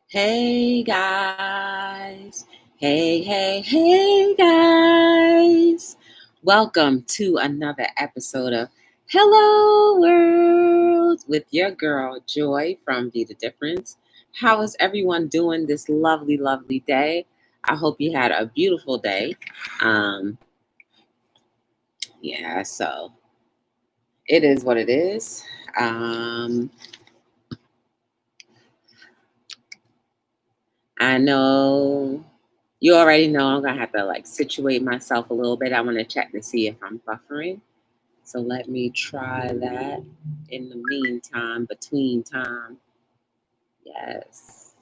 Hey guys. Hey guys. Welcome to another episode of Hello World with your girl Joy from Be the Difference. How is everyone doing this lovely day? I hope you had a beautiful day. So it is what it is. I know you already know I'm gonna have to situate myself a little bit. I want to check to see if I'm buffering. So let me try that in the meantime, between time. Yes.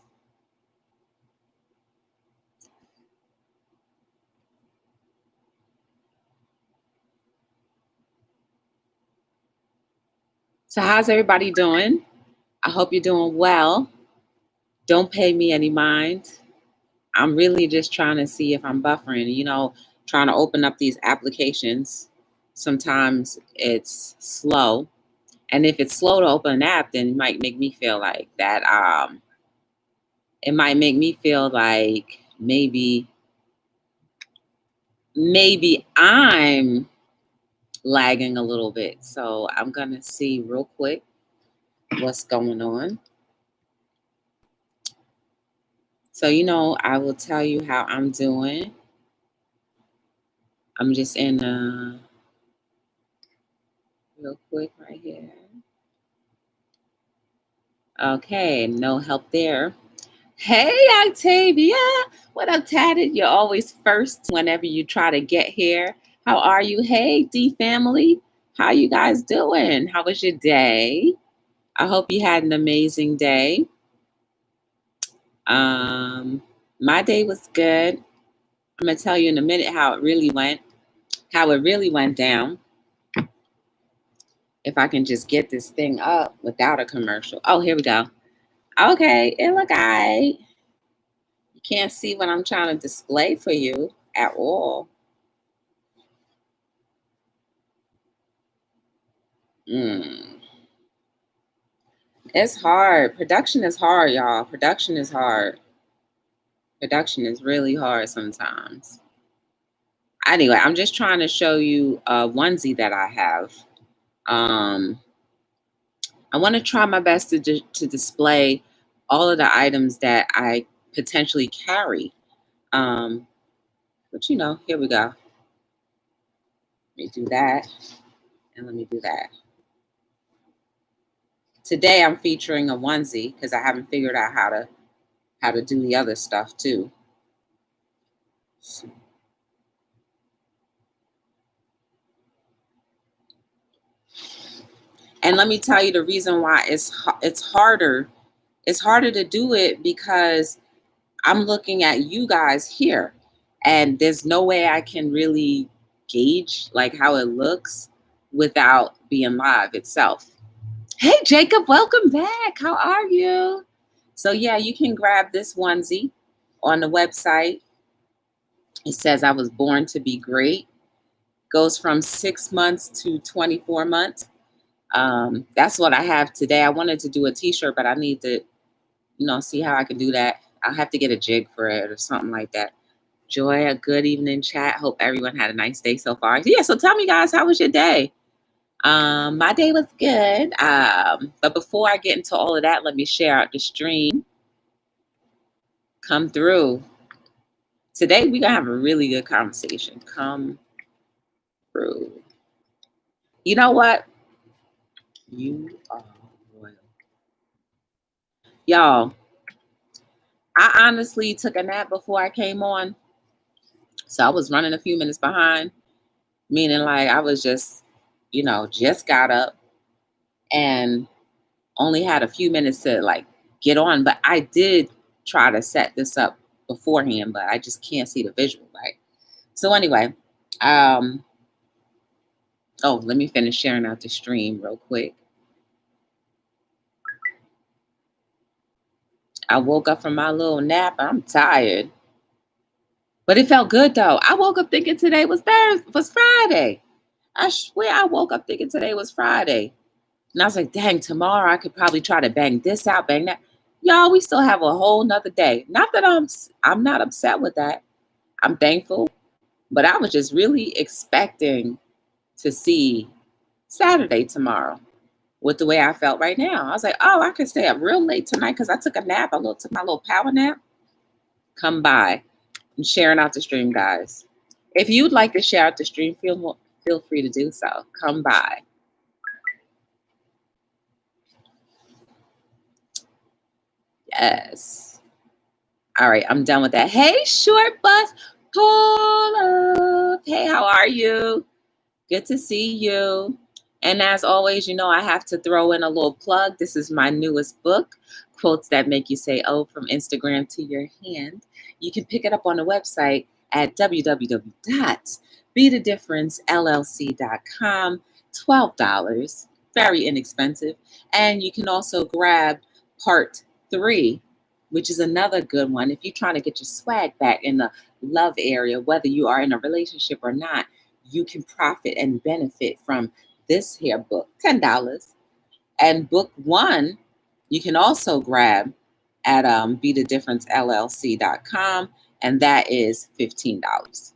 So how's everybody doing? I hope you're doing well. Don't pay me any mind. I'm really just trying to see if I'm buffering, trying to open up these applications. Sometimes it's slow. And if it's slow to open an app, then it might make me feel like that. It might make me feel like maybe I'm lagging a little bit. So I'm gonna see real quick what's going on. So I will tell you how I'm doing. I'm just in real quick right here. Okay, no help there. Hey, Octavia. What up, Tatted? You're always first whenever you try to get here. How are you? Hey, D family. How you guys doing? How was your day? I hope you had an amazing day. My day was good. I'm gonna tell you in a minute how it really went down. If I can just get this thing up without a commercial. Oh, here we go. Okay, it look alright. You can't see what I'm trying to display for you at all. It's hard. Production is hard, y'all. Production is hard. Production is really hard sometimes. Anyway, I'm just trying to show you a onesie that I have. I want to try my best to display all of the items that I potentially carry. But here we go. Let me do that, and let me do that. Today I'm featuring a onesie because I haven't figured out how to do the other stuff too. And let me tell you the reason why it's harder. It's harder to do it because I'm looking at you guys here, and there's no way I can really gauge like how it looks without being live itself. Hey Jacob, welcome back. How are you? So yeah, you can grab this onesie on the website. It says I was born to be great. Goes from 6 months to 24 months. That's what I have today. I wanted to do a t-shirt, but I need to, see how I can do that. I'll have to get a jig for it or something like that. Joy, a good evening chat. Hope everyone had a nice day so far. Yeah, so tell me guys, how was your day? My day was good. But before I get into all of that, let me share out the stream. Come through. Today we're gonna have a really good conversation. Come through. You know what? You are royal. Y'all, I honestly took a nap before I came on. So I was running a few minutes behind, meaning like I was just got up and only had a few minutes to get on. But I did try to set this up beforehand, but I just can't see the visual, right? So anyway, let me finish sharing out the stream real quick. I woke up from my little nap. I'm tired. But it felt good though. I woke up thinking today was Friday. I swear I woke up thinking today was Friday. And I was like, dang, tomorrow I could probably try to bang this out, bang that. Y'all, we still have a whole nother day. Not that I'm not upset with that. I'm thankful, but I was just really expecting to see Saturday tomorrow with the way I felt right now. I was like, oh, I could stay up real late tonight because I took a nap. Took my little power nap. Come by and sharing out the stream, guys. If you'd like to share out the stream, feel free to do so. Come by. Yes. All right, I'm done with that. Hey, short bus, pull up. Hey, how are you? Good to see you. And as always, I have to throw in a little plug. This is my newest book, Quotes That Make You Say, oh, from Instagram to your hand. You can pick it up on the website at www.btdllc.com. $12, very inexpensive. And you can also grab part 3, which is another good one. If you're trying to get your swag back in the love area, whether you are in a relationship or not, you can profit and benefit from this here book, $10. And book 1, you can also grab at btdillc.com, and that is $15.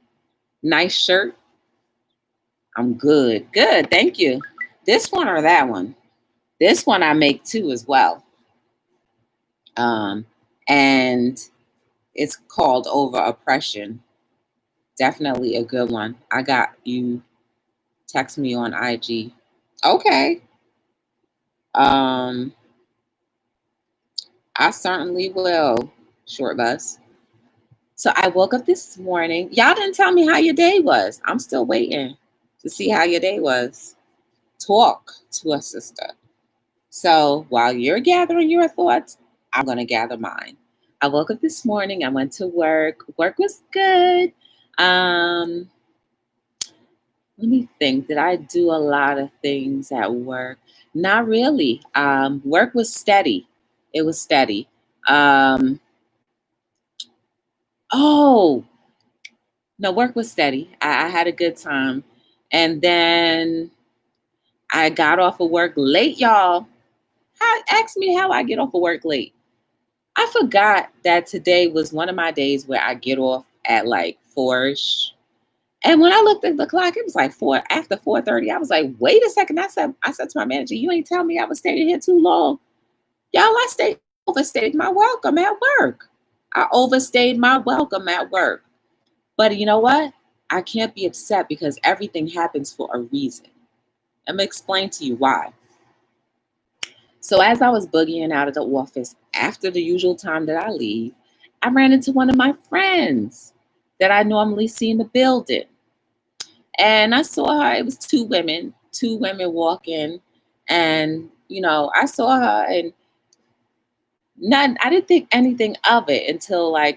Nice shirt. I'm good. Good. Thank you. This one or that one? This one I make too as well. And it's called Over Oppression. Definitely a good one. I got you. Text me on IG. Okay. I certainly will, short bus. So I woke up this morning. Y'all didn't tell me how your day was. I'm still waiting to see how your day was. Talk to a sister. So while you're gathering your thoughts, I'm going to gather mine. I woke up this morning. I went to work. Work was good. Let me think. Did I do a lot of things at work? Not really. Work was steady. It was steady. Oh, no, work was steady. I had a good time. And then I got off of work late, y'all. Ask me how I get off of work late. I forgot that today was one of my days where I get off at like 4-ish. And when I looked at the clock, it was like after 4:30. I was like, wait a second. I said to my manager, you ain't tell me I was staying here too long. Y'all, I overstayed my welcome at work. But you know what? I can't be upset because everything happens for a reason. Let me explain to you why. So as I was boogieing out of the office after the usual time that I leave, I ran into one of my friends that I normally see in the building. And I saw her. It was two women walking. And, I saw her and I didn't think anything of it until I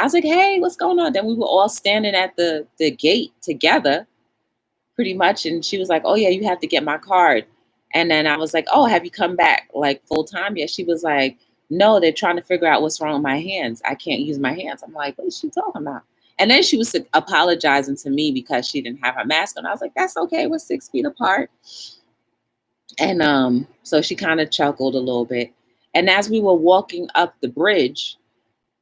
was like, hey, what's going on? Then we were all standing at the gate together pretty much. And she was like, oh yeah, you have to get my card. And then I was like, oh, have you come back full time yet? She was like, no, they're trying to figure out what's wrong with my hands. I can't use my hands. I'm like, what is she talking about? And then she was apologizing to me because she didn't have her mask on. I was like, that's okay. We're 6 feet apart. And so she kind of chuckled a little bit. And as we were walking up the bridge,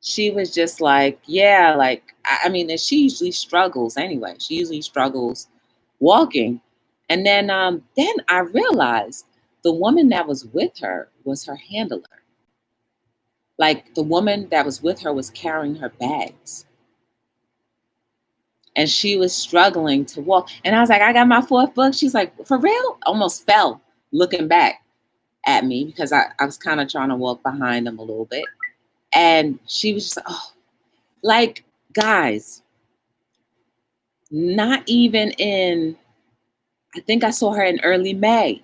she was just like, yeah, and she usually struggles anyway. She usually struggles walking. And then I realized the woman that was with her was her handler. The woman that was with her was carrying her bags. And she was struggling to walk. And I was like, I got my 4th book. She's like, for real? Almost fell looking back at me because I was kind of trying to walk behind them a little bit. And she was just, guys, not even I think I saw her in early May.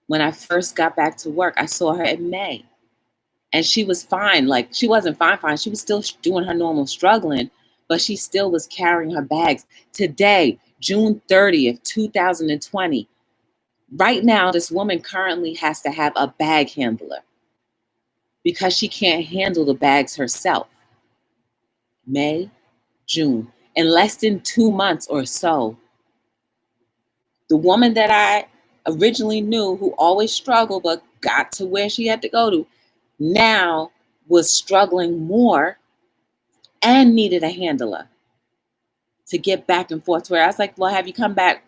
When I first got back to work, I saw her in May. And she was fine. She wasn't fine. She was still doing her normal struggling, but she still was carrying her bags. Today, June 30th, 2020, right now, this woman currently has to have a bag handler because she can't handle the bags herself. May, June, in less than 2 months or so. The woman that I originally knew who always struggled but got to where she had to go to, now was struggling more and needed a handler to get back and forth to her. I was like, well, have you come back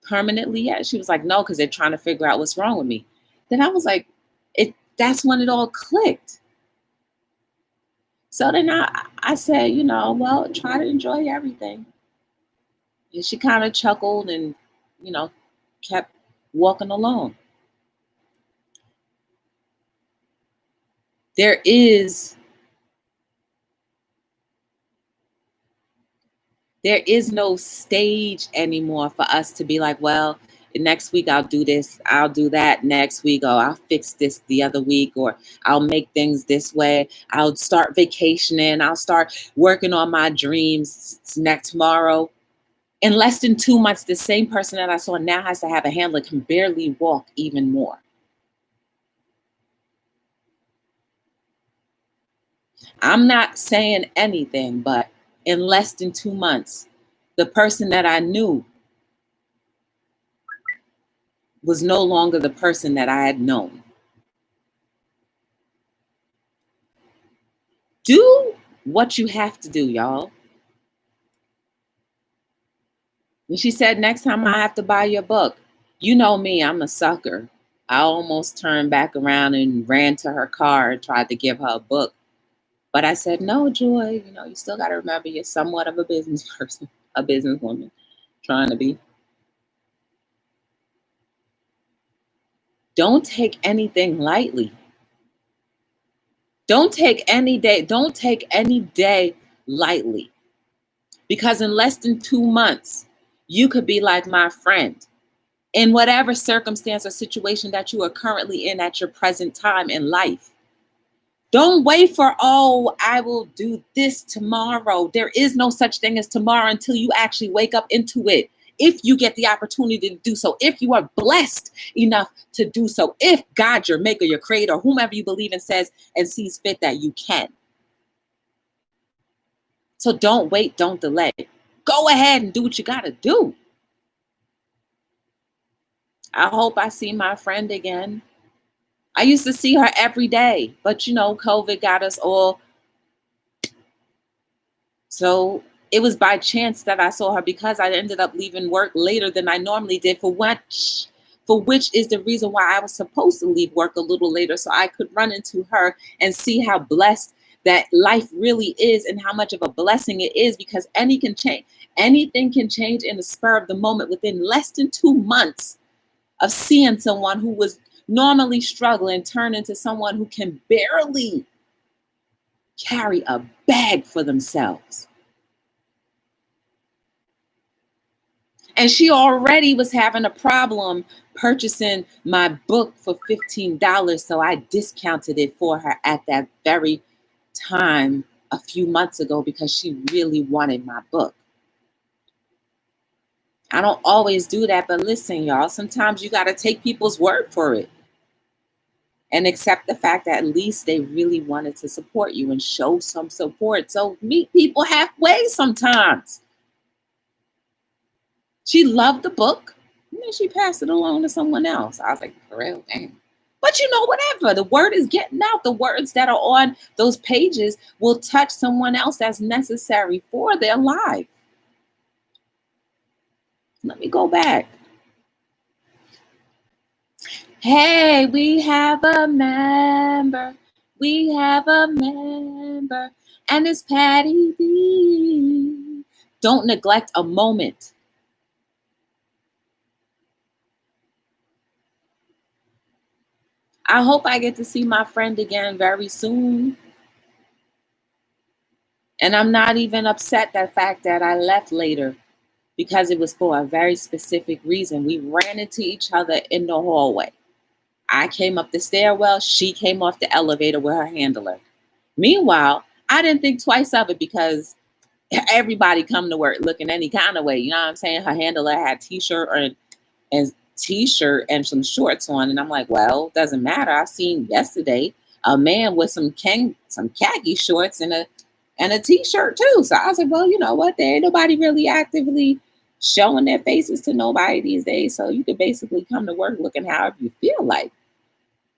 permanently yet? She was like, no, because they're trying to figure out what's wrong with me. Then I was like, that's when it all clicked. So then I said, well, try to enjoy everything. And she kind of chuckled and, kept walking along. There is no stage anymore for us to be like, well, next week I'll do this, I'll do that next week, or I'll fix this the other week, or I'll make things this way, I'll start vacationing, I'll start working on my dreams next tomorrow. In less than 2 months, the same person that I saw now has to have a handler, can barely walk even more. I'm not saying anything, but in less than 2 months, the person that I knew was no longer the person that I had known. Do what you have to do, y'all. And she said, next time I have to buy your book. You know me, I'm a sucker. I almost turned back around and ran to her car and tried to give her a book. But I said, no, Joy, you still got to remember you're somewhat of a business person, a businesswoman, trying to be. Don't take anything lightly. Don't take any day lightly. Because in less than 2 months, you could be like my friend. In whatever circumstance or situation that you are currently in at your present time in life. Don't wait for, I will do this tomorrow. There is no such thing as tomorrow until you actually wake up into it. If you get the opportunity to do so, if you are blessed enough to do so, if God, your maker, your creator, whomever you believe in says and sees fit that you can. So don't wait, don't delay. Go ahead and do what you got to do. I hope I see my friend again. I used to see her every day, but COVID got us all. So it was by chance that I saw her, because I ended up leaving work later than I normally did, for which is the reason why I was supposed to leave work a little later, so I could run into her and see how blessed that life really is and how much of a blessing it is, because anything can change in the spur of the moment within less than 2 months of seeing someone who was normally struggling turn into someone who can barely carry a bag for themselves. And she already was having a problem purchasing my book for $15, so I discounted it for her at that very time a few months ago, because she really wanted my book. I don't always do that, but listen, y'all, sometimes you got to take people's word for it and accept the fact that at least they really wanted to support you and show some support. So meet people halfway sometimes. She loved the book, and then she passed it along to someone else. I was like, for real, damn. But whatever, the word is getting out. The words that are on those pages will touch someone else that's necessary for their life. Let me go back. Hey, we have a member. We have a member. And it's Patty B. Don't neglect a moment. I hope I get to see my friend again very soon. And I'm not even upset the fact that I left later, because it was for a very specific reason. We ran into each other in the hallway. I came up the stairwell. She came off the elevator with her handler. Meanwhile, I didn't think twice of it, because everybody come to work looking any kind of way. You know what I'm saying? Her handler had t-shirt and some shorts on. And I'm like, well, doesn't matter. I've seen yesterday a man with some khaki shorts and a t-shirt too. So I was like, well, you know what? There ain't nobody really actively showing their faces to nobody these days. So you could basically come to work looking however you feel like,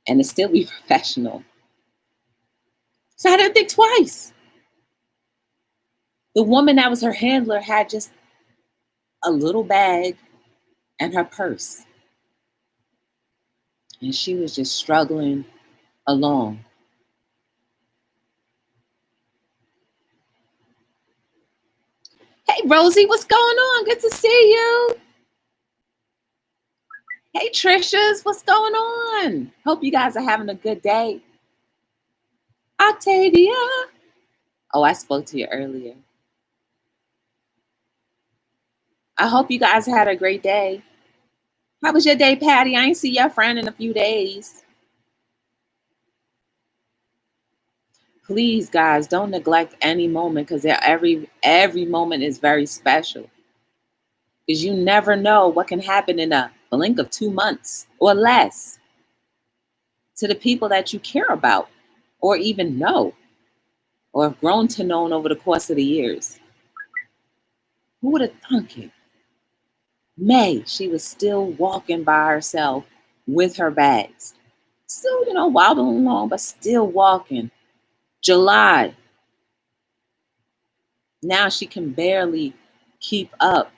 and it still be professional. So I didn't think twice. The woman that was her handler had just a little bag and her purse. And she was just struggling along. Hey, Rosie, what's going on? Good to see you. Hey, Trishas, what's going on? Hope you guys are having a good day. Octavia. Oh, I spoke to you earlier. I hope you guys had a great day. How was your day, Patty? I ain't see your friend in a few days. Please, guys, don't neglect any moment, because every moment is very special. Because you never know what can happen in a blink of 2 months or less to the people that you care about or even know or have grown to know over the course of the years. Who would have thunk it? May, she was still walking by herself with her bags. Still, wobbling along, but still walking. July, now she can barely keep up.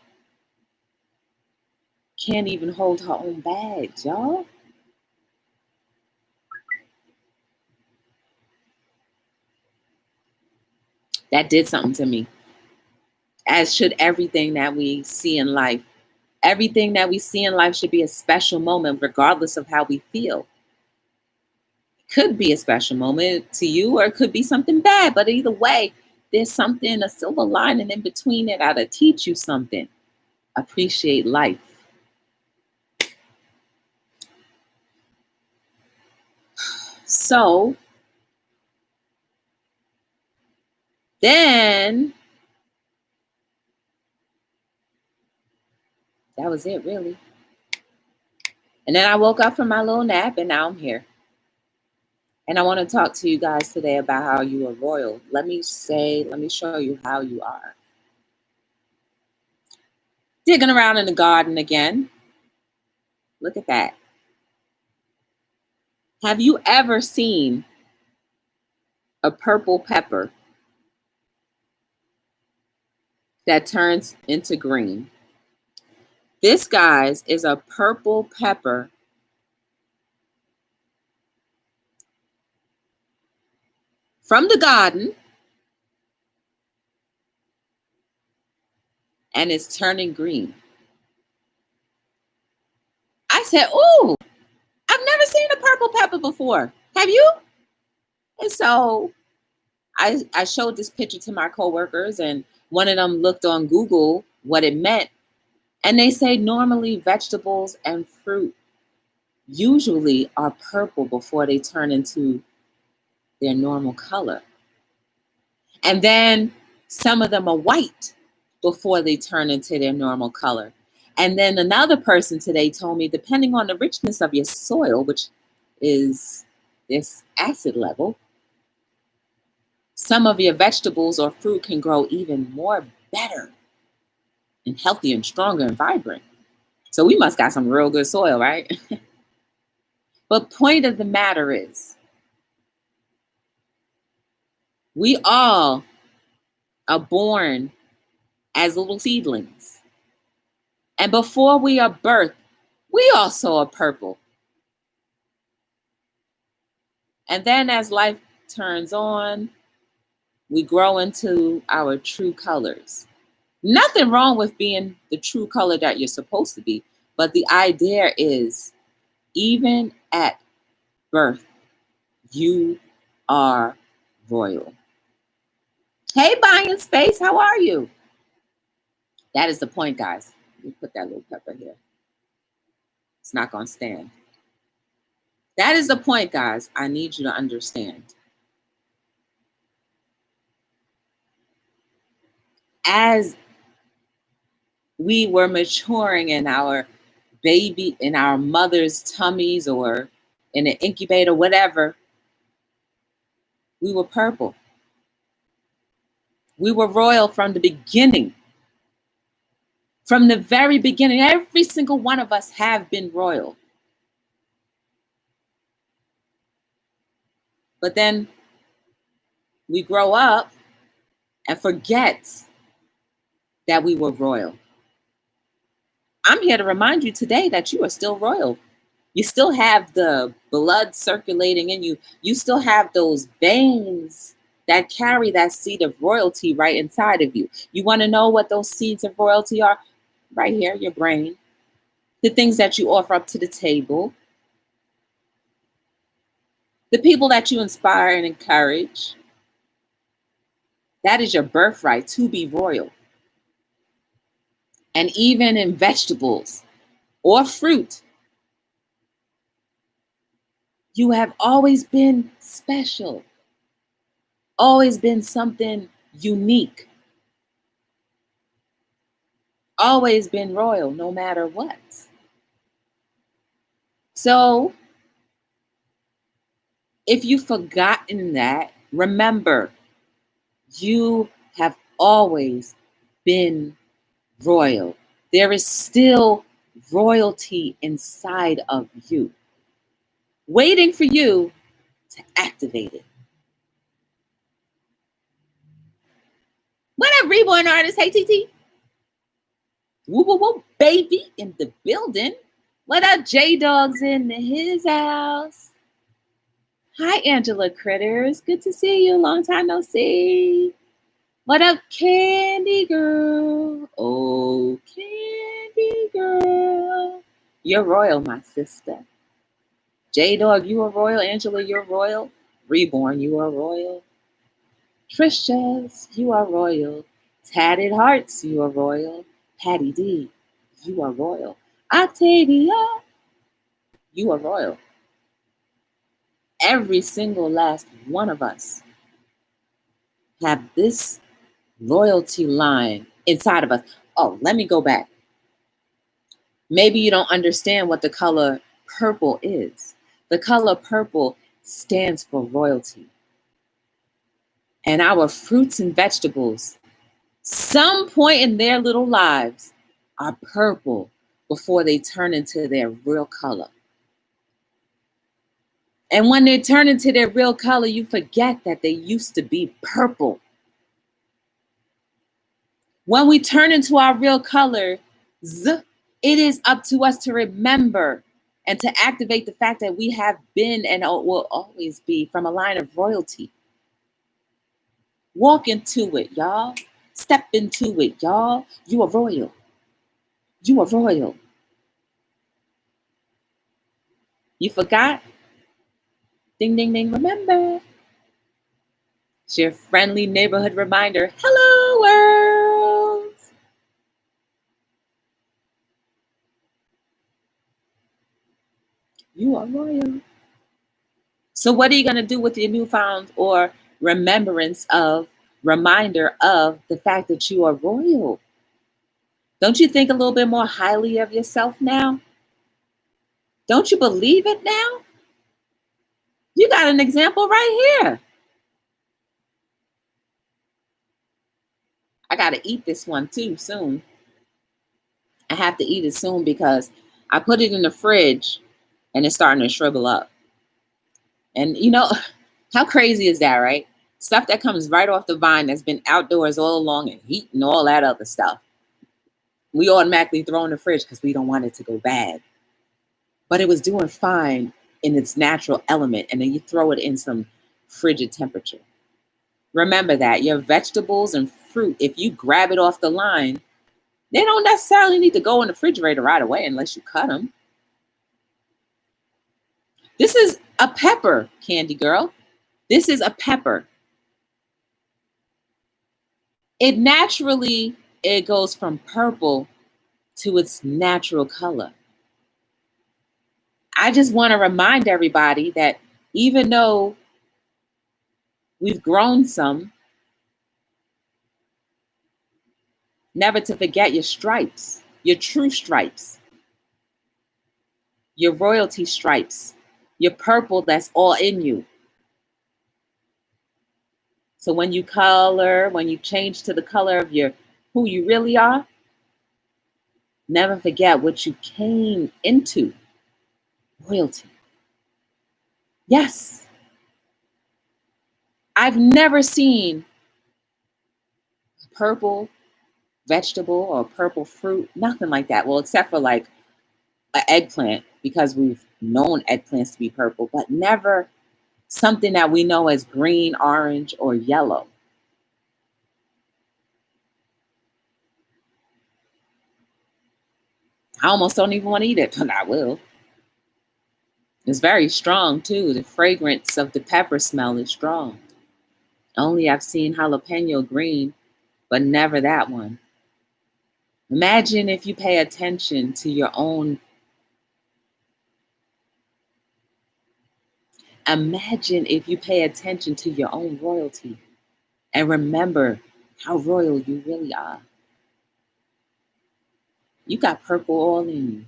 Can't even hold her own bags, y'all. That did something to me. As should everything that we see in life. Everything that we see in life should be a special moment, regardless of how we feel. It could be a special moment to you, or it could be something bad. But either way, there's something, a silver lining in between it that'll teach you something. Appreciate life. So then, that was it, really. And then I woke up from my little nap, and now I'm here. And I want to talk to you guys today about how you are royal. Let me show you how you are. Digging around in the garden again. Look at that. Have you ever seen a purple pepper that turns into green? This, guys, is a purple pepper from the garden, and it's turning green. I said, "Ooh, I've never seen a purple pepper before. Have you?" And so I showed this picture to my coworkers, and one of them looked on Google what it meant. And they say normally vegetables and fruit usually are purple before they turn into their normal color. And then some of them are white before they turn into their normal color. And then another person today told me, depending on the richness of your soil, which is this acid level, some of your vegetables or fruit can grow even more better and healthier and stronger and vibrant. So we must got some real good soil, right? But point of the matter is, we all are born as little seedlings. And before we are birthed, we also are purple. And then as life turns on, we grow into our true colors. Nothing wrong with being the true color that you're supposed to be. But the idea is, even at birth, you are royal. Hey, Bajan Space, how are you? That is the point, guys. Let me put that little pepper here. It's not going to stand. That is the point, guys. I need you to understand. As we were maturing in our baby, in our mother's tummies or in an incubator, whatever, we were purple. We were royal from the beginning. From the very beginning, every single one of us have been royal. But then We grow up and forget that we were royal. I'm here to remind you today that you are still royal. You still have the blood circulating in you. You still have those veins that carry that seed of royalty right inside of you. You want to know what those seeds of royalty are? Right here, your brain. The things that you offer up to the table. The people that you inspire and encourage. That is your birthright to be royal. And even in vegetables or fruit, you have always been special, always been something unique, always been royal, no matter what. So, if you've forgotten that, remember, you have always been royal. There is still royalty inside of you, waiting for you to activate it. What up, Reborn Artist? Hey, TT. Woo, woo, woo, baby in the building. What up, J-Dog's in his house? Hi, Angela Critters. Good to see you. Long time no see. What up, Candy Girl? Oh, Candy Girl. You're royal, my sister. J-Dog, you are royal. Angela, you're royal. Reborn, you are royal. Trishas, you are royal. Tatted Hearts, you are royal. Patty D, you are royal. Octavia, you are royal. Every single last one of us have this royalty line inside of us. Oh, let me go back. Maybe you don't understand what the color purple is. The color purple stands for royalty. And our fruits and vegetables, some point in their little lives, are purple before they turn into their real color. And when they turn into their real color, you forget that they used to be purple. When we turn into our real color, it is up to us to remember and to activate the fact that we have been and will always be from a line of royalty. Walk into it, y'all. Step into it, y'all. You are royal. You are royal. You forgot? Ding, ding, ding, remember. It's your friendly neighborhood reminder. Hello, world. You are royal. So what are you going to do with your newfound or remembrance of, reminder of the fact that you are royal? Don't you think a little bit more highly of yourself now? Don't you believe it now? You got an example right here. I got to eat this one too soon. I have to eat it soon because I put it in the fridge and it's starting to shrivel up. And you know, how crazy is that, right? Stuff that comes right off the vine that's been outdoors all along and heat and all that other stuff. We automatically throw in the fridge because we don't want it to go bad. But it was doing fine in its natural element, and then you throw it in some frigid temperature. Remember that your vegetables and fruit, if you grab it off the line, they don't necessarily need to go in the refrigerator right away unless you cut them. This is a pepper, Candy Girl. This is a pepper. It goes from purple to its natural color. I just want to remind everybody that even though we've grown some, never to forget your stripes, your true stripes, your royalty stripes, your purple that's all in you. So when you change to the color of who you really are, never forget what you came into. Royalty. Yes. I've never seen purple vegetable or purple fruit, nothing like that. Well, except for like an eggplant, because we've known eggplants to be purple, but never something that we know as green, orange, or yellow. I almost don't even want to eat it, but I will. It's very strong too. The fragrance of the pepper smell is strong. Only I've seen jalapeno green, but never that one. Imagine if you pay attention to your own. Imagine if you pay attention to your own royalty and remember how royal you really are. You got purple all in you.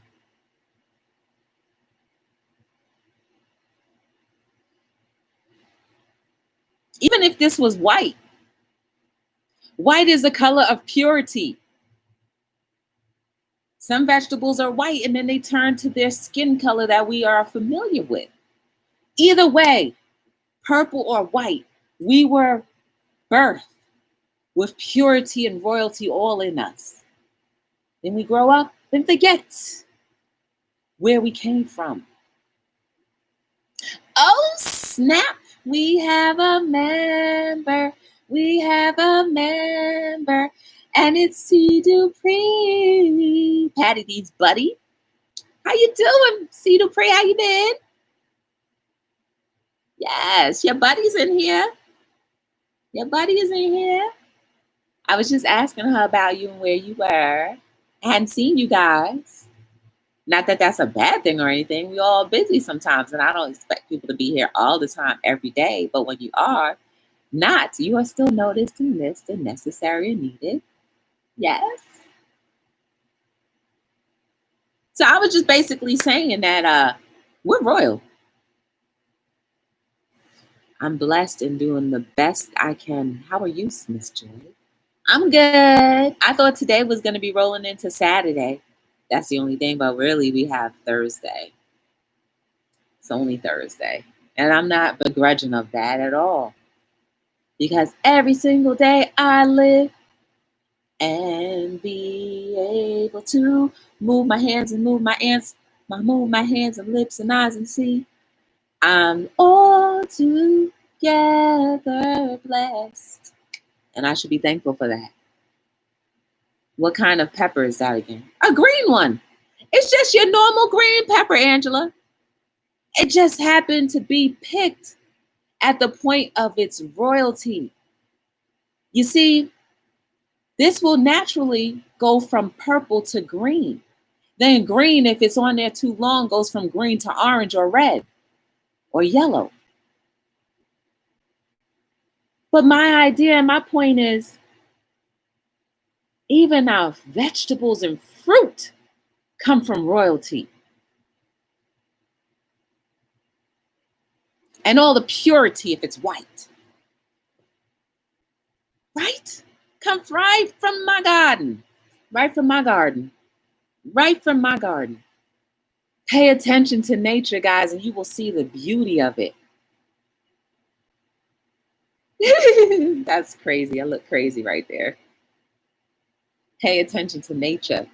Even if this was white, white is the color of purity. Some vegetables are white and then they turn to their skin color that we are familiar with. Either way, purple or white, we were birthed with purity and royalty all in us. Then we grow up and forget where we came from. Oh, snap. We have a member. We have a member. And it's C. Dupree. Patty D's buddy. How you doing, C. Dupree? How you been? Yes, your buddy's in here. Your buddy is in here. I was just asking her about you and where you were. I hadn't seen you guys. Not that that's a bad thing or anything. We're all busy sometimes, and I don't expect people to be here all the time, every day. But when you are not, you are still noticed and missed and necessary and needed. Yes. So I was just basically saying that we're royal. I'm blessed and doing the best I can. How are you, Miss Jade? I'm good. I thought today was going to be rolling into Saturday. That's the only thing, but really we have Thursday. It's only Thursday. And I'm not begrudging of that at all. Because every single day I live and be able to move my hands and move my hands and lips and eyes and see. I'm all together blessed. And I should be thankful for that. What kind of pepper is that again? A green one. It's just your normal green pepper, Angela. It just happened to be picked at the point of its royalty. You see, this will naturally go from purple to green. Then green, if it's on there too long, goes from green to orange or red or yellow. But my idea and my point is, even our vegetables and fruit come from royalty. And all the purity if it's white. Right? Comes right from my garden. Right from my garden. Right from my garden. Pay attention to nature, guys, and you will see the beauty of it. That's crazy. I look crazy right there. Pay attention to nature.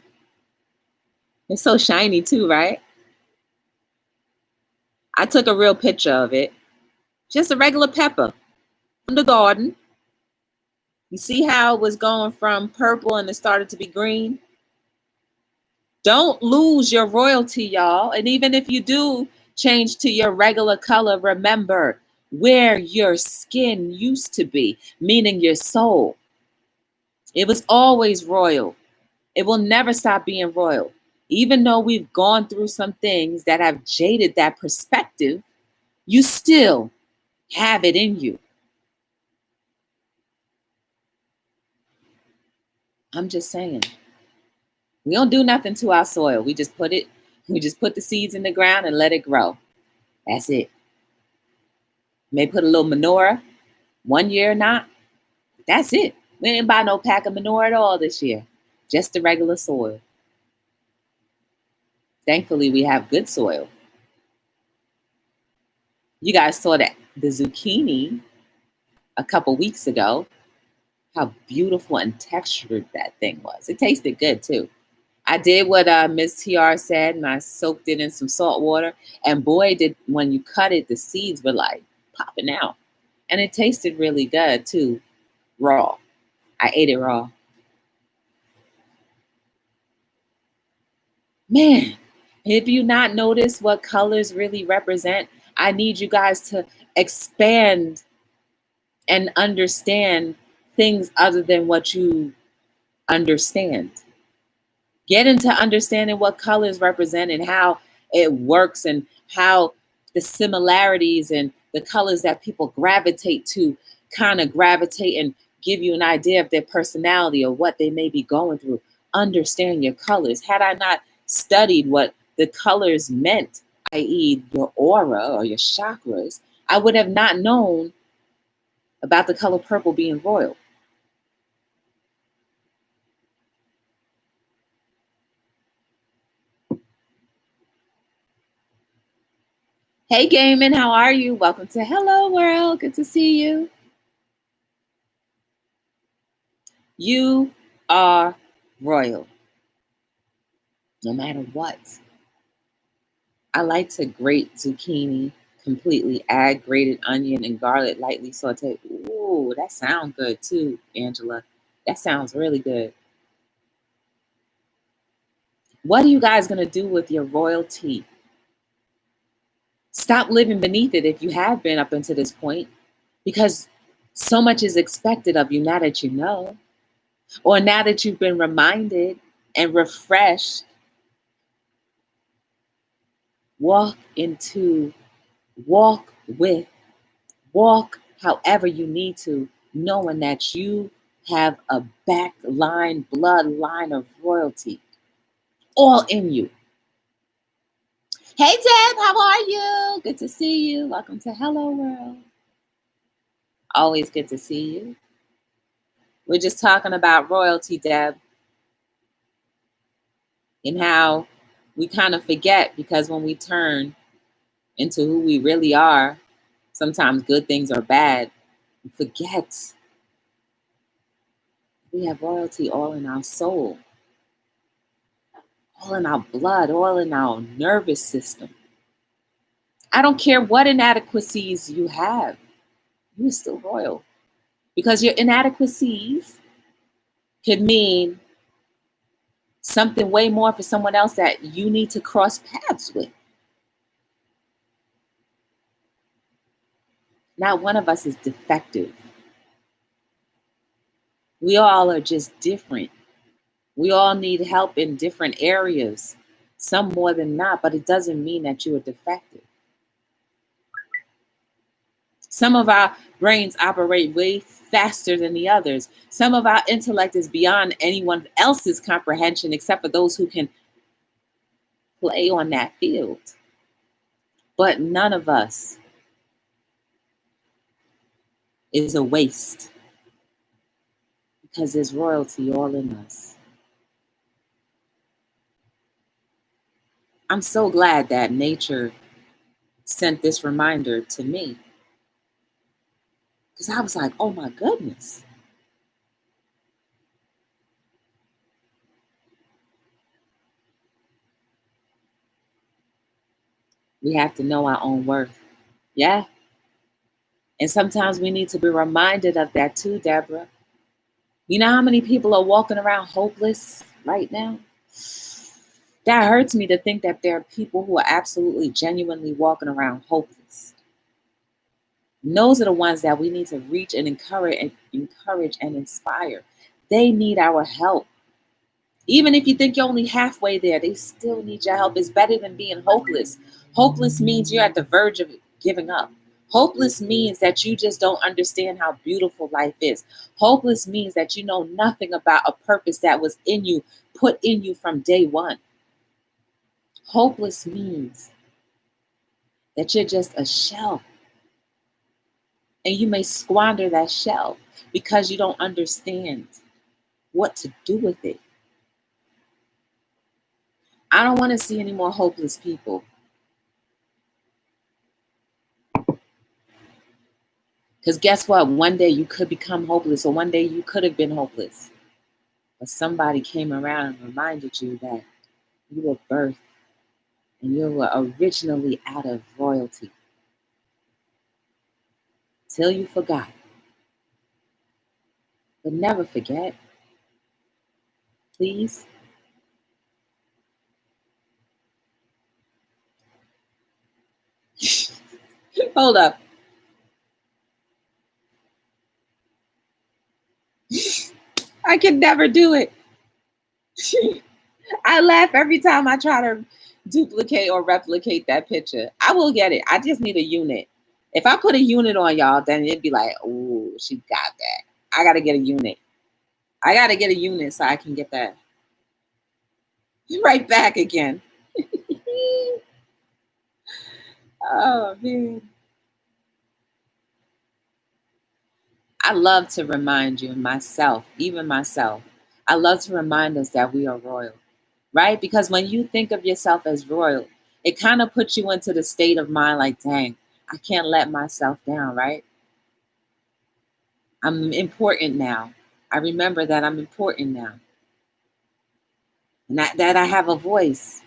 It's so shiny too, right? I took a real picture of it. Just a regular pepper from the garden. You see how it was going from purple and it started to be green? Don't lose your royalty, y'all. And even if you do change to your regular color, remember where your skin used to be, meaning your soul. It was always royal. It will never stop being royal. Even though we've gone through some things that have jaded that perspective, you still have it in you. I'm just saying. We don't do nothing to our soil. We just put the seeds in the ground and let it grow. That's it. May put a little manure, 1 year or not. That's it. We didn't buy no pack of manure at all this year. Just the regular soil. Thankfully, we have good soil. You guys saw that the zucchini a couple weeks ago, how beautiful and textured that thing was. It tasted good too. I did what Miss TR said, and I soaked it in some salt water. And boy, did when you cut it, the seeds were like popping out. And it tasted really good too, raw. I ate it raw. Man, if you not notice what colors really represent, I need you guys to expand and understand things other than what you understand. Get into understanding what colors represent and how it works and how the similarities and the colors that people gravitate to kind of gravitate and give you an idea of their personality or what they may be going through. Understand your colors. Had I not studied what the colors meant, i.e., your aura or your chakras, I would have not known about the color purple being royal. Hey, Gaiman, how are you? Welcome to Hello World. Good to see you. You are royal, no matter what. I like to grate zucchini completely, add grated onion and garlic lightly sauteed. Ooh, that sounds good too, Angela. That sounds really good. What are you guys going to do with your royalty? Stop living beneath it if you have been up until this point, because so much is expected of you now that you know, or now that you've been reminded and refreshed. Walk into, walk with, walk however you need to, knowing that you have a backline, bloodline of royalty all in you. Hey, Deb, how are you? Good to see you. Welcome to Hello World. Always good to see you. We're just talking about royalty, Deb, and how we kind of forget, because when we turn into who we really are, sometimes good things are bad. We forget we have royalty all in our soul, all in our blood, all in our nervous system. I don't care what inadequacies you have, you're still royal. Because your inadequacies could mean something way more for someone else that you need to cross paths with. Not one of us is defective. We all are just different. We all need help in different areas, some more than not, but it doesn't mean that you are defective. Some of our brains operate way faster than the others. Some of our intellect is beyond anyone else's comprehension except for those who can play on that field. But none of us is a waste, because there's royalty all in us. I'm so glad that nature sent this reminder to me, because I was like, oh my goodness. We have to know our own worth. Yeah. And sometimes we need to be reminded of that too, Deborah. You know how many people are walking around hopeless right now? That hurts me to think that there are people who are absolutely genuinely walking around hopeless. And those are the ones that we need to reach and encourage and inspire. They need our help. Even if you think you're only halfway there, they still need your help. It's better than being hopeless. Hopeless means you're at the verge of giving up. Hopeless means that you just don't understand how beautiful life is. Hopeless means that you know nothing about a purpose that was in you, put in you from day one. Hopeless means that you're just a shell. And you may squander that shell because you don't understand what to do with it. I don't want to see any more hopeless people. Because guess what? One day you could become hopeless, or one day you could have been hopeless. But somebody came around and reminded you that you were birthed and you were originally out of royalty. Till you forgot. But never forget, please. Hold up. I can never do it. I laugh every time I try to duplicate or replicate that picture. I will get it. I just need a unit. If I put a unit on y'all, then it'd be like, oh, she got that. I got to get a unit. I got to get a unit so I can get that right back again. Oh, man. I love to remind you, myself, even myself, I love to remind us that we are royal, right? Because when you think of yourself as royal, it kind of puts you into the state of mind like, dang, I can't let myself down, right? I'm important now. I remember that I'm important now. And that I have a voice.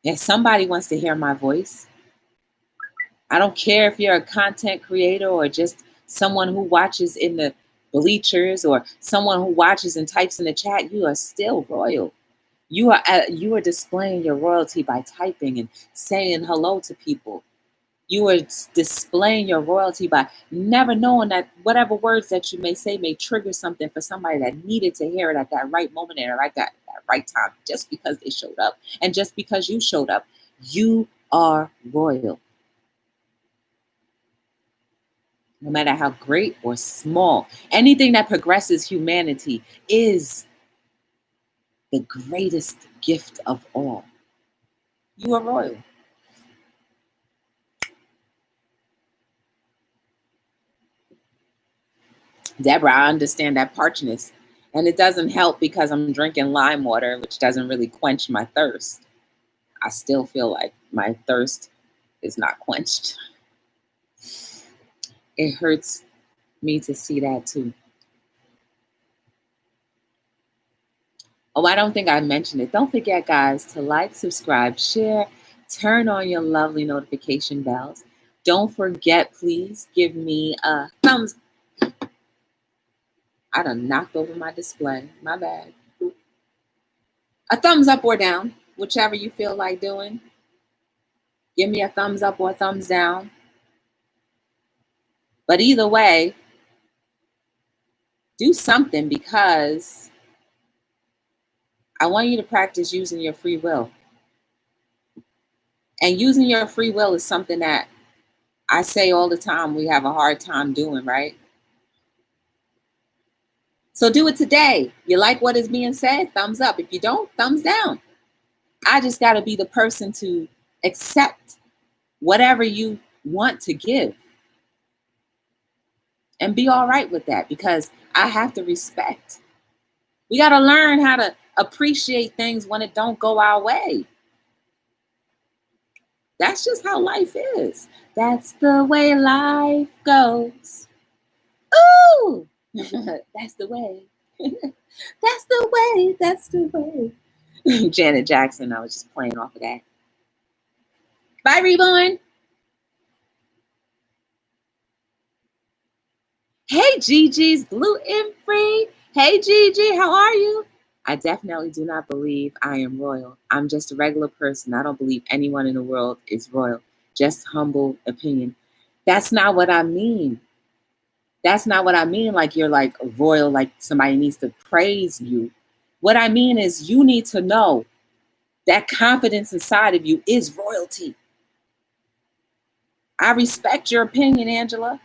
If somebody wants to hear my voice, I don't care if you're a content creator or just someone who watches in the bleachers or someone who watches and types in the chat, you are still royal. You are displaying your royalty by typing and saying hello to people. You are displaying your royalty by never knowing that whatever words that you may say may trigger something for somebody that needed to hear it at that right moment and at that right time, just because they showed up. And just because you showed up, you are royal. No matter how great or small, anything that progresses humanity is the greatest gift of all. You are royal. Deborah, I understand that parchness. And it doesn't help because I'm drinking lime water, which doesn't really quench my thirst. I still feel like my thirst is not quenched. It hurts me to see that too. Oh, I don't think I mentioned it. Don't forget, guys, to like, subscribe, share, turn on your lovely notification bells. Don't forget, please give me a thumbs. I done knocked over my display. My bad. A thumbs up or down, whichever you feel like doing. Give me a thumbs up or thumbs down. But either way, do something, because I want you to practice using your free will. And using your free will is something that I say all the time we have a hard time doing, right? So do it today. You like what is being said? Thumbs up. If you don't, thumbs down. I just got to be the person to accept whatever you want to give and be all right with that, because I have to respect. We got to learn how to appreciate things when it don't go our way. That's just how life is. That's the way life goes. Ooh, that's the way. That's the way. That's the way. Janet Jackson, I was just playing off of that. Bye, Reborn. Hey, Gigi's gluten free. Hey, Gigi, how are you? I definitely do not believe I am royal. I'm just a regular person. I don't believe anyone in the world is royal. Just humble opinion. That's not what I mean. That's not what I mean. Like you're like royal, like somebody needs to praise you. What I mean is you need to know that confidence inside of you is royalty. I respect your opinion, Angela.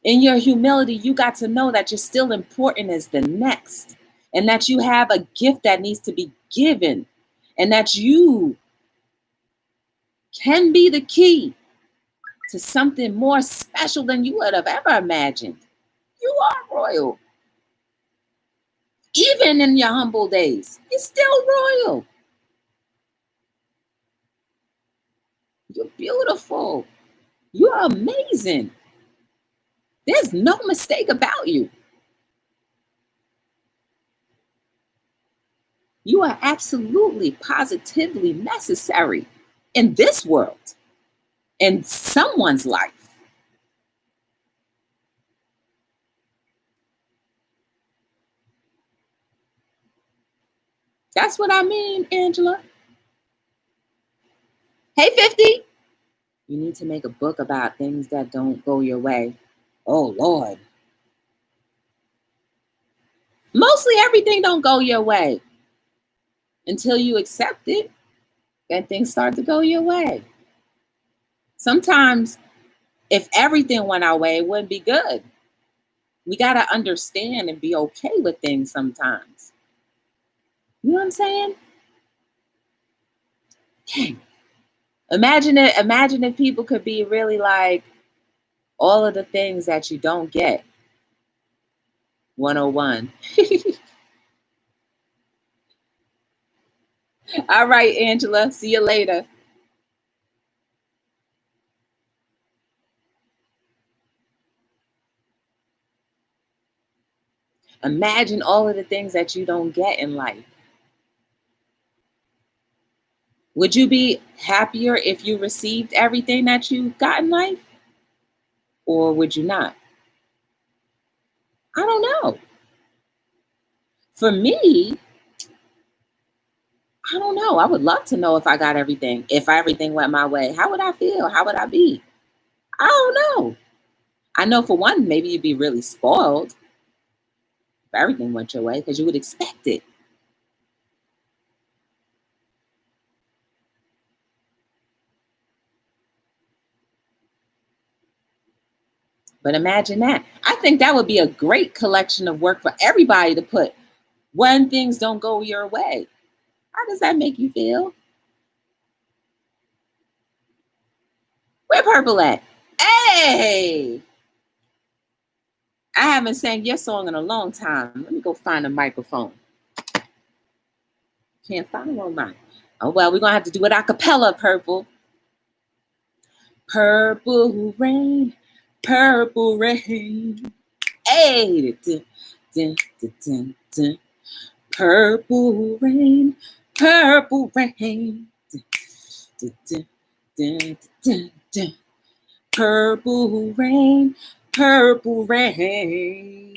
In your humility, you got to know that you're still important as the next, and that you have a gift that needs to be given, and that you can be the key to something more special than you would have ever imagined. You are royal. Even in your humble days, you're still royal. You're beautiful. You're amazing. There's no mistake about you. You are absolutely, positively necessary in this world, in someone's life. That's what I mean, Angela. Hey, 50. You need to make a book about things that don't go your way. Oh, Lord. Mostly everything don't go your way. Until you accept it, then things start to go your way. Sometimes, if everything went our way, it wouldn't be good. We got to understand and be okay with things sometimes. You know what I'm saying? Dang. Imagine if people could be really like, all of the things that you don't get. 101. All right, Angela. See you later. Imagine all of the things that you don't get in life. Would you be happier if you received everything that you got in life? Or would you not? I don't know. For me, I don't know. I would love to know if I got everything. If everything went my way, how would I feel? How would I be? I don't know. I know for one, maybe you'd be really spoiled if everything went your way because you would expect it. But imagine that. I think that would be a great collection of work for everybody to put when things don't go your way. How does that make you feel? Where Purple at? Hey! I haven't sang your song in a long time. Let me go find a microphone. Can't find one mine. Oh, well, we're going to have to do it a cappella, Purple. Purple rain, purple rain. Hey! Dun, dun, dun, dun, dun. Purple rain, purple rain. Dun, dun, dun, dun, dun. Purple rain, purple rain.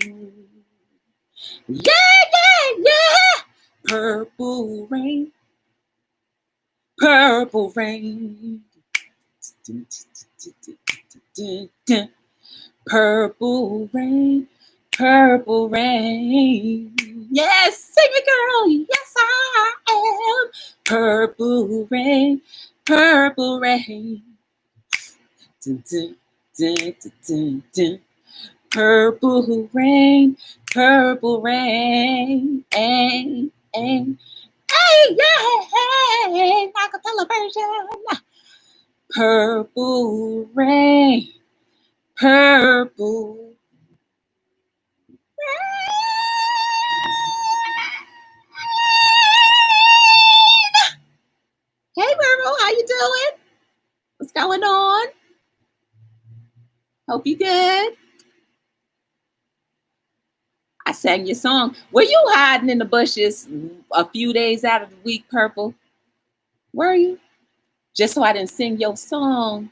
Yeah, yeah, yeah. Purple rain, purple rain. Dun, dun, dun, dun, dun. Purple rain, purple rain. Yes, sing it, girl. Yes, I am. Purple rain, purple rain. Dun, dun, dun, dun, dun, dun. Purple rain, purple rain. Ay, ay, ay, yeah. Acapella version. Purple rain, purple. Hey, Purple, how you doing? What's going on? Hope you good. I sang your song. Were you hiding in the bushes a few days out of the week, Purple? Were you? Just so I didn't sing your song.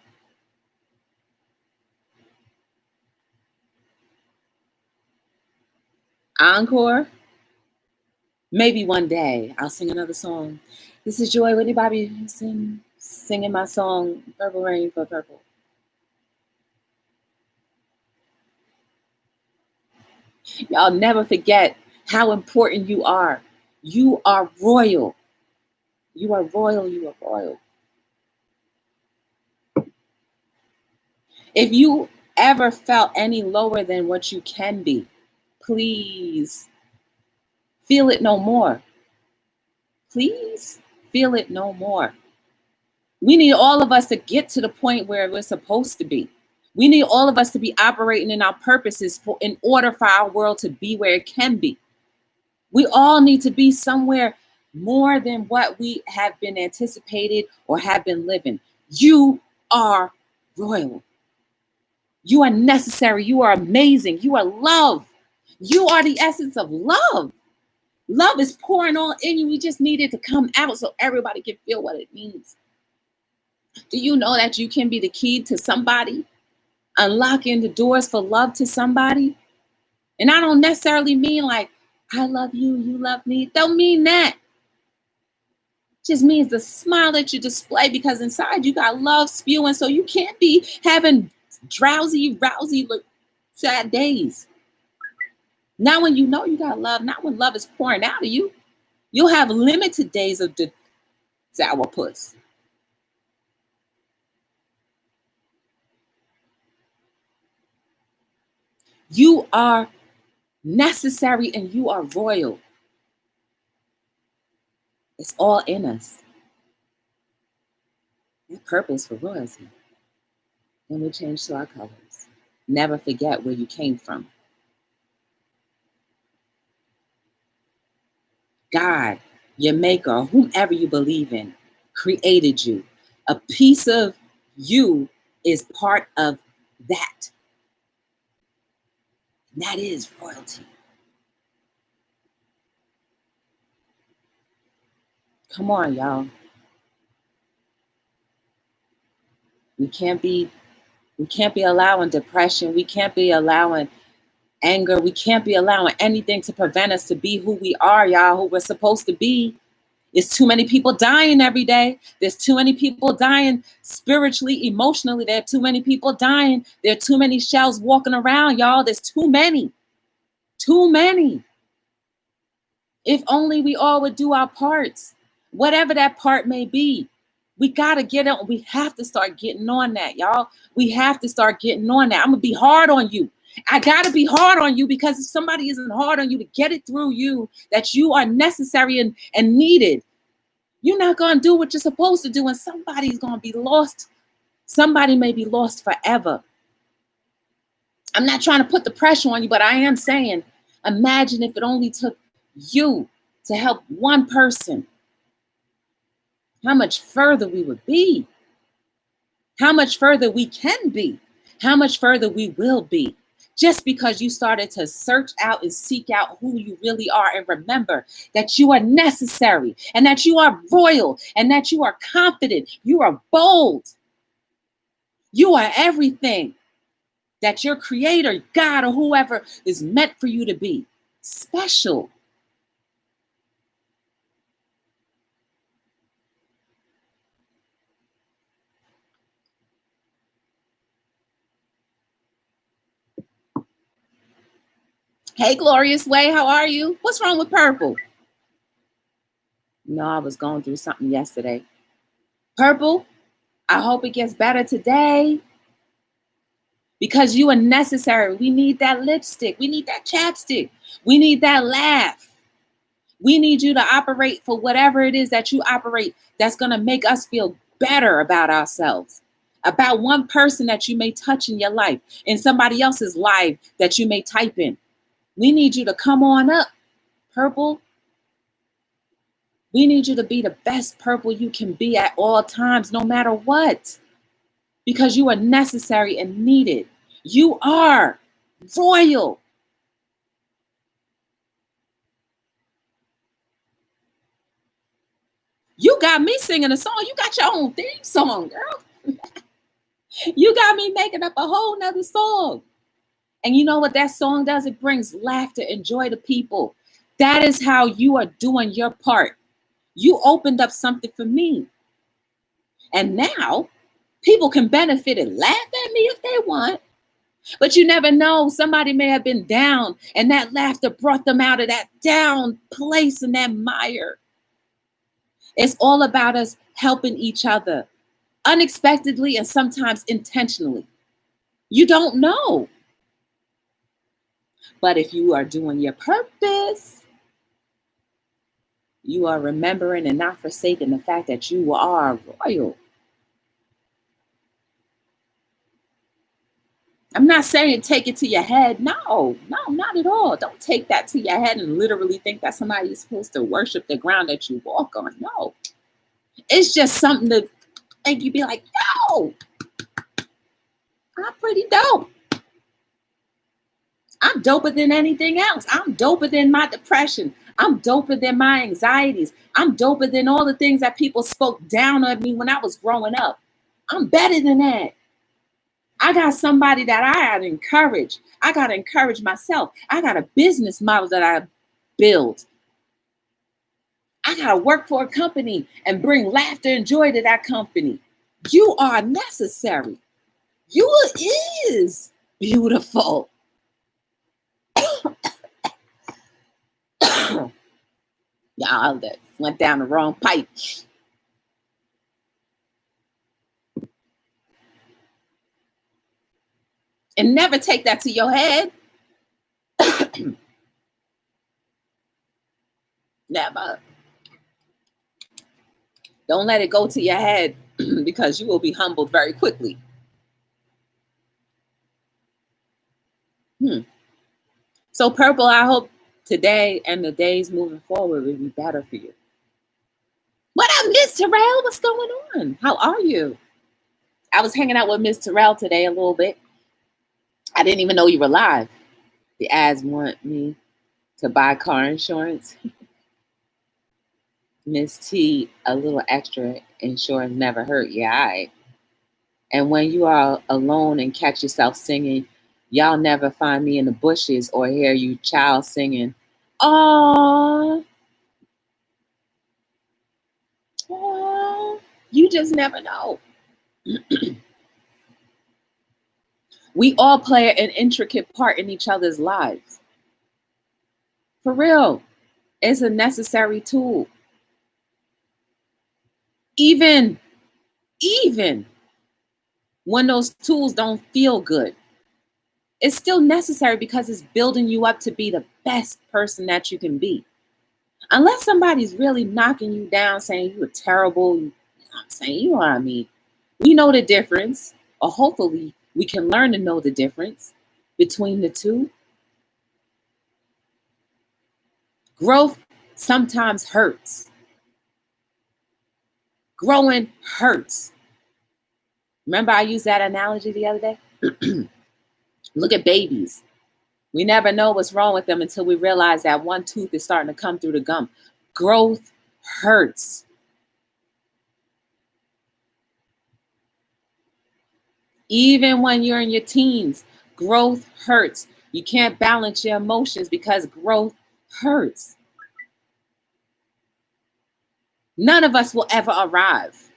Encore? Maybe one day I'll sing another song. This is Joy. Would anybody singing my song, Purple Rain for Purple? Y'all never forget how important you are. You are royal. You are royal. You are royal. If you ever felt any lower than what you can be, please feel it no more. Please feel it no more. We need all of us to get to the point where we're supposed to be. We need all of us to be operating in our purposes in order for our world to be where it can be. We all need to be somewhere more than what we have been anticipated or have been living. You are royal. You are necessary. You are amazing. You are love. You are the essence of love. Love is pouring all in you. We just need it to come out so everybody can feel what it means. Do you know that you can be the key to somebody, unlocking the doors for love to somebody? And I don't necessarily mean like, I love you, you love me. Don't mean that. It just means the smile that you display, because inside you got love spewing. So you can't be having drowsy, rousy, sad days. Now when you know you got love, not when love is pouring out of you, you'll have limited days of the sourpuss. You are necessary and you are royal. It's all in us. That purpose for royalty. Then we change to our colors. Never forget where you came from. God, your maker, whomever you believe in, created you. A piece of you is part of that. And that is royalty. Come on, y'all. We can't be allowing depression. We can't be allowing anger. We can't be allowing anything to prevent us to be who we are, y'all, who we're supposed to be. There's too many people dying every day. There's too many people dying spiritually, emotionally. There are too many people dying. There are too many shells walking around, y'all. There's too many. Too many. If only we all would do our parts, whatever that part may be. We got to get it. We have to start getting on that, y'all. We have to start getting on that. I'm going to be hard on you. I got to be hard on you, because if somebody isn't hard on you to get it through you, that you are necessary and needed, you're not going to do what you're supposed to do, and somebody's going to be lost. Somebody may be lost forever. I'm not trying to put the pressure on you, but I am saying, imagine if it only took you to help one person. How much further we would be. How much further we can be. How much further we will be. Just because you started to search out and seek out who you really are, and remember that you are necessary and that you are royal and that you are confident. You are bold. You are everything that your creator, God, or whoever is meant for you to be. Special. Hey, Glorious Way, how are you? What's wrong with purple? No, I was going through something yesterday. Purple, I hope it gets better today, because you are necessary. We need that lipstick. We need that chapstick. We need that laugh. We need you to operate for whatever it is that you operate that's going to make us feel better about ourselves, about one person that you may touch in your life, in somebody else's life that you may type in. We need you to come on up, purple. We need you to be the best purple you can be at all times, no matter what, because you are necessary and needed. You are royal. You got me singing a song. You got your own theme song, girl. You got me making up a whole nother song. And you know what that song does? It brings laughter and joy to people. That is how you are doing your part. You opened up something for me. And now people can benefit and laugh at me if they want. But you never know. Somebody may have been down, and that laughter brought them out of that down place and that mire. It's all about us helping each other unexpectedly and sometimes intentionally. You don't know. But if you are doing your purpose, you are remembering and not forsaking the fact that you are royal. I'm not saying take it to your head. No, not at all. Don't take that to your head and literally think that somebody is supposed to worship the ground that you walk on. No, it's just something to And you'd be like, yo, I'm pretty dope. I'm doper than anything else. I'm doper than my depression. I'm doper than my anxieties. I'm doper than all the things that people spoke down on me when I was growing up. I'm better than that. I got somebody that I gotta encourage. I gotta encourage myself. I got a business model that I build. I gotta work for a company and bring laughter and joy to that company. You are necessary. You is beautiful. Y'all, that went down the wrong pipe. And never take that to your head. Never. Don't let it go to your head because you will be humbled very quickly. So Purple, I hope today and the days moving forward will be better for you. What up, Miss Terrell? What's going on? How are you? I was hanging out with Miss Terrell today a little bit. I didn't even know you were live. The ads want me to buy car insurance. Miss T, a little extra insurance never hurt. Yeah, all right. And when you are alone and catch yourself singing, y'all never find me in the bushes or hear you child singing, oh, you just never know. We all play an intricate part in each other's lives. For real, it's a necessary tool. Even when those tools don't feel good, it's still necessary because it's building you up to be the best person that you can be. Unless somebody's really knocking you down, saying you are terrible, you know what I'm saying, you know what I mean. We know the difference, or hopefully we can learn to know the difference between the two. Growth sometimes hurts. Growing hurts. Remember I used that analogy the other day? Look at babies. We never know what's wrong with them until we realize that one tooth is starting to come through the gum. Growth hurts. Even when you're in your teens, growth hurts. You can't balance your emotions because growth hurts. None of us will ever arrive,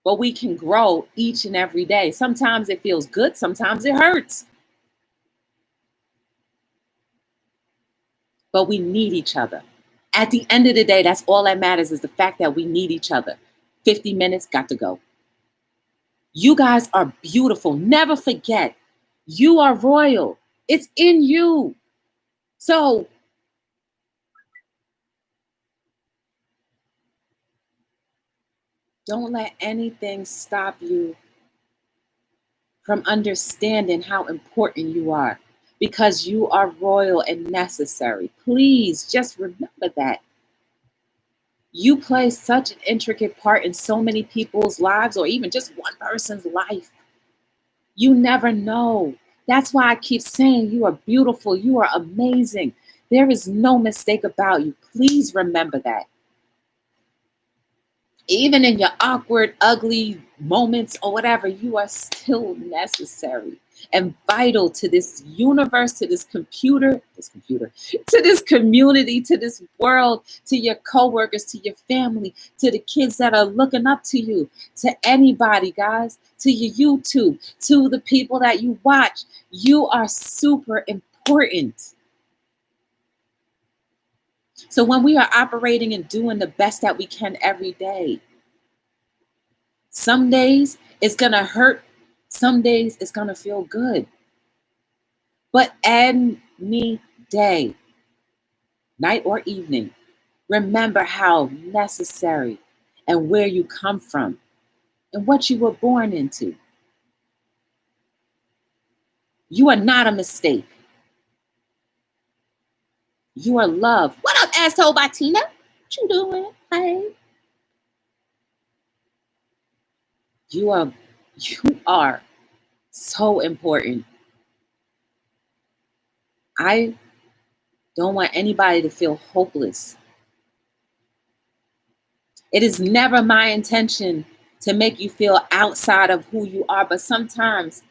but we can grow each and every day. Sometimes it feels good, sometimes it hurts. But we need each other. At the end of the day, that's all that matters, is the fact that we need each other. 50 minutes, got to go. You guys are beautiful. Never forget, you are royal. It's in you. So don't let anything stop you from understanding how important you are, because you are royal and necessary. Please just remember that. You play such an intricate part in so many people's lives, or even just one person's life. You never know. That's why I keep saying you are beautiful. You are amazing. There is no mistake about you. Please remember that. Even in your awkward, ugly moments or whatever, you are still necessary and vital to this universe, to this computer, to this community, to this world, to your coworkers, to your family, to the kids that are looking up to you, to anybody, guys, to your YouTube, to the people that you watch. You are super important. So when we are operating and doing the best that we can every day, some days it's going to hurt. Some days it's going to feel good. But any day, night or evening, remember how necessary and where you come from and what you were born into. You are not a mistake. You are loved. What up, asshole by Tina? What you doing? Hey. You are so important. I don't want anybody to feel hopeless. It is never my intention to make you feel outside of who you are, but sometimes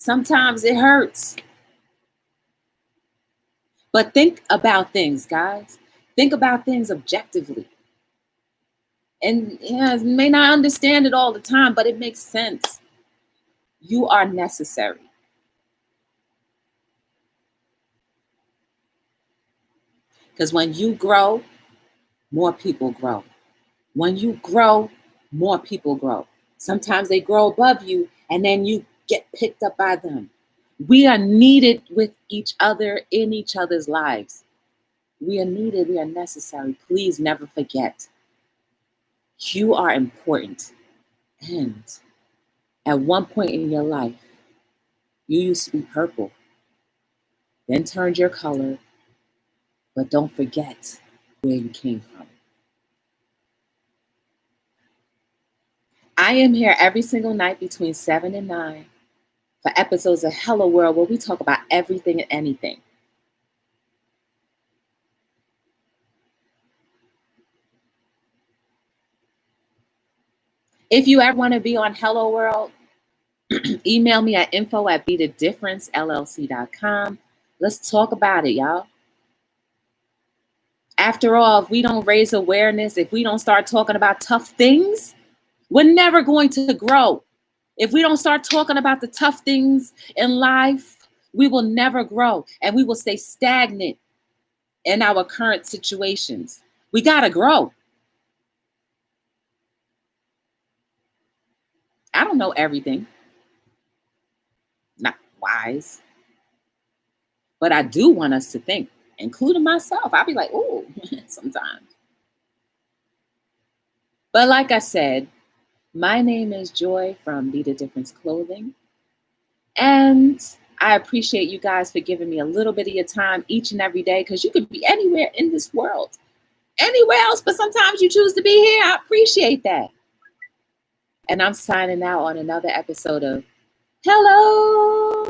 it hurts. But think about things, guys. Think about things objectively. And yeah, you may not understand it all the time, but it makes sense. You are necessary. Because when you grow, more people grow. When you grow, more people grow. Sometimes they grow above you and then you get picked up by them. We are needed with each other in each other's lives. We are needed, we are necessary. Please never forget. You are important. And at one point in your life, you used to be purple, then turned your color, but don't forget where you came from. I am here every single night between 7 and 9 for episodes of Hello World where we talk about everything and anything. If you ever want to be on Hello World, email me at info@btdllc.com. Let's talk about it, y'all. After all, if we don't raise awareness, if we don't start talking about tough things, we're never going to grow. If we don't start talking about the tough things in life, we will never grow and we will stay stagnant in our current situations. We got to grow. I don't know everything. Not wise. But I do want us to think, including myself. I'll be like, oh, sometimes. But like I said, my name is Joy from Be the Difference Clothing. And I appreciate you guys for giving me a little bit of your time each and every day, because you could be anywhere in this world, anywhere else, but sometimes you choose to be here. I appreciate that. And I'm signing out on another episode of Hello